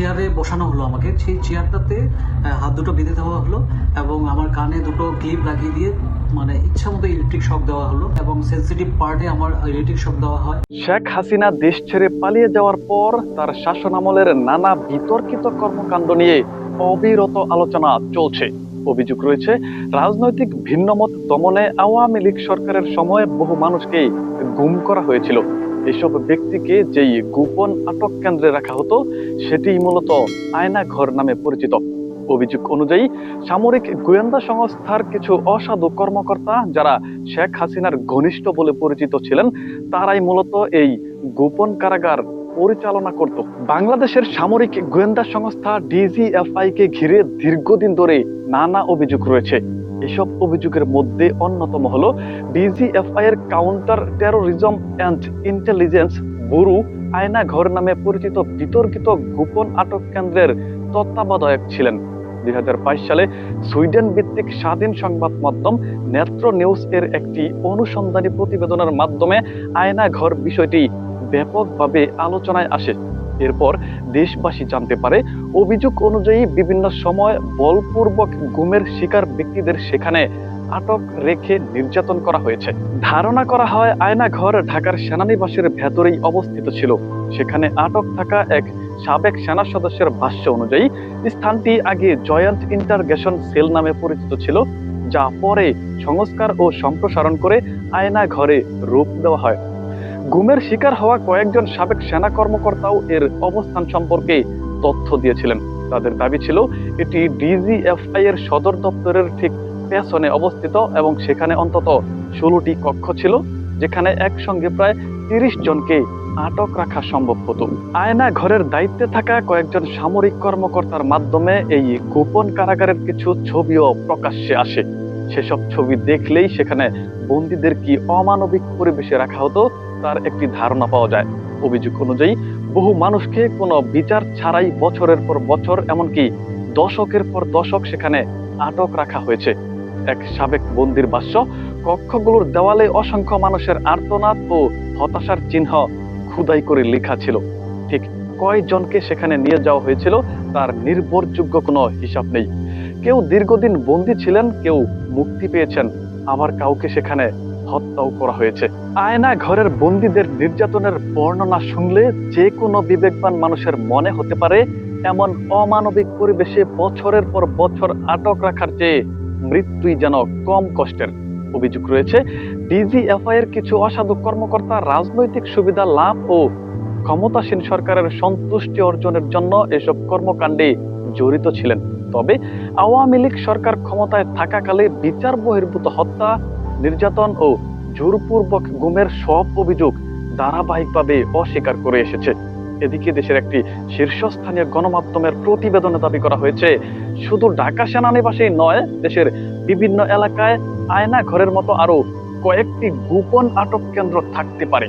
চেয়ারে বসানো হলো আমাকে, সেই চেয়ারটাতে হাত দুটো বেঁধে দেওয়া হলো এবং আমার কানে দুটো ক্লিপ লাগিয়ে দিয়ে মানে ইচ্ছা মতো ইলেকট্রিক শক দেওয়া হলো এবং সেন্সিটিভ পার্টে আমার ইলেকট্রিক শক দেওয়া হয়। শেখ হাসিনা দেশ ছেড়ে পালিয়ে যাওয়ার পর তার শাসনামলের নানা বিতর্কিত কর্মকাণ্ড নিয়ে অবিরত আলোচনা চলছে। অভিযোগ রয়েছে রাজনৈতিক ভিন্নমত দমনে আওয়ামী লীগ সরকারের সময় বহু মানুষকে গুম করা হয়েছিল। এসব ব্যক্তিকে যেই গোপন আটক কেন্দ্রে রাখা হতো সেটি মূলত আয়না ঘর নামে পরিচিত। অভিযোগ অনুযায়ী সামরিক গোয়েন্দা সংস্থার কিছু অসাধু কর্মকর্তা যারা শেখ হাসিনার ঘনিষ্ঠ বলে পরিচিত ছিলেন, তারাই মূলত এই গোপন কারাগার পরিচালনা করত। বাংলাদেশের সামরিক গোয়েন্দা সংস্থা ডিজিএফআই কে ঘিরে দীর্ঘদিন ধরে নানা অভিযোগ রয়েছে। এসব অভিযোগের মধ্যে অন্যতম হলো ডিজিএফআই এর counter terrorism and intelligence bureau আয়না ঘর নামে পরিচিত বিতর্কিত গোপন আটক কেন্দ্রের তত্ত্বাবধায়ক ছিলেন। 2022 সালে সুইডেন ভিত্তিক স্বাধীন সংবাদ মাধ্যম নেত্র নিউজ এর একটি অনুসন্ধানী প্রতিবেদনের মাধ্যমে আয়না ঘর বিষয়টি ব্যাপকভাবে আলোচনায় আসে। এরপর দেশবাসী জানতে পারে অভিযোগ অনুযায়ী বিভিন্ন সময় বলপূর্বক গুমের শিকার ব্যক্তিদের সেখানে আটক রেখে নির্যাতন করা হয়েছে। ধারণা করা হয় আয়না ঘর ঢাকার সেনানিবাসের ভেতরেই অবস্থিত ছিল। সেখানে আটক থাকা এক সাবেক সেনা সদস্যের ভাষ্য অনুযায়ী স্থানটি আগে জয়েন্ট ইন্টারগেশন সেল নামে পরিচিত ছিল, যা পরে সংস্কার ও সম্প্রসারণ করে আয়না ঘরে রূপ দেওয়া হয়। গুমের শিকার হওয়া কয়েকজন সাবেক সেনা কর্মকর্তাও এর অবস্থান সম্পর্কে তথ্য দিয়েছিলেন। তাদের দাবি ছিল এটি ডিজিএফআই এর সদর দপ্তরের ঠিক পেছনে অবস্থিত এবং সেখানে অন্তত 16টি কক্ষ ছিল, যেখানে একসঙ্গে প্রায় 30 জনকে আটক রাখা সম্ভব হতো। আয়না ঘরের দায়িত্বে থাকা কয়েকজন সামরিক কর্মকর্তার মাধ্যমে এই গোপন কারাগারের কিছু ছবিও প্রকাশ্যে আসে। সেসব ছবি দেখলেই সেখানে বন্দীদের কি অমানবিক পরিবেশে রাখা হতো তার একটি ধারণা পাওয়া যায়। অভিযোগ অনুযায়ী বহু মানুষকে কোনো বিচার ছাড়াই বছরের পর বছর, এমনকি দশকের পর দশক সেখানে আটক রাখা হয়েছে। এক সাবেক বন্দির ভাষ্য, কক্ষগুলোর দেওয়ালে অসংখ্য মানুষের আর্তনাদ ও হতাশার চিহ্ন খোদাই করে লেখা ছিল। ঠিক কয়জনকে সেখানে নিয়ে যাওয়া হয়েছিল তার নির্ভরযোগ্য কোনো হিসাব নেই। কেউ দীর্ঘদিন বন্দী ছিলেন, কেউ মুক্তি পেয়েছেন, আবার কাউকে সেখানে হত্যাও করা হয়েছে। আয়না ঘরের বন্দীদের নির্যাতনের বর্ণনা শুনলে যে কোনো বিবেকবান মানুষের মনে হতে পারে এমন অমানবিক পরিবেশে বছরের পর বছর আটক রাখার চেয়ে মৃত্যুই যেন কম কষ্টের। অভিযোগ রয়েছে ডিজিএফআই এর কিছু অসাধু কর্মকর্তা রাজনৈতিক সুবিধা লাভ ও ক্ষমতাসীন সরকারের সন্তুষ্টি অর্জনের জন্য এসব কর্মকাণ্ডে জড়িত ছিলেন। তবে আওয়ামী লীগ সরকার ক্ষমতায় থাকাকালে বিচার বহির্ভূত হত্যা, নির্যাতন ও জোরপূর্বক গুমের সব অভিযোগ ধারাবাহিকভাবে অস্বীকার করে এসেছে। এদিকে দেশের একটি শীর্ষস্থানীয় গণমাধ্যমের প্রতিবেদনে দাবি করা হয়েছে শুধু ঢাকা সেনানিবাসেই নয়, দেশের বিভিন্ন এলাকায় আয়না ঘরের মতো আরো কয়েকটি গোপন আটক কেন্দ্র থাকতে পারে।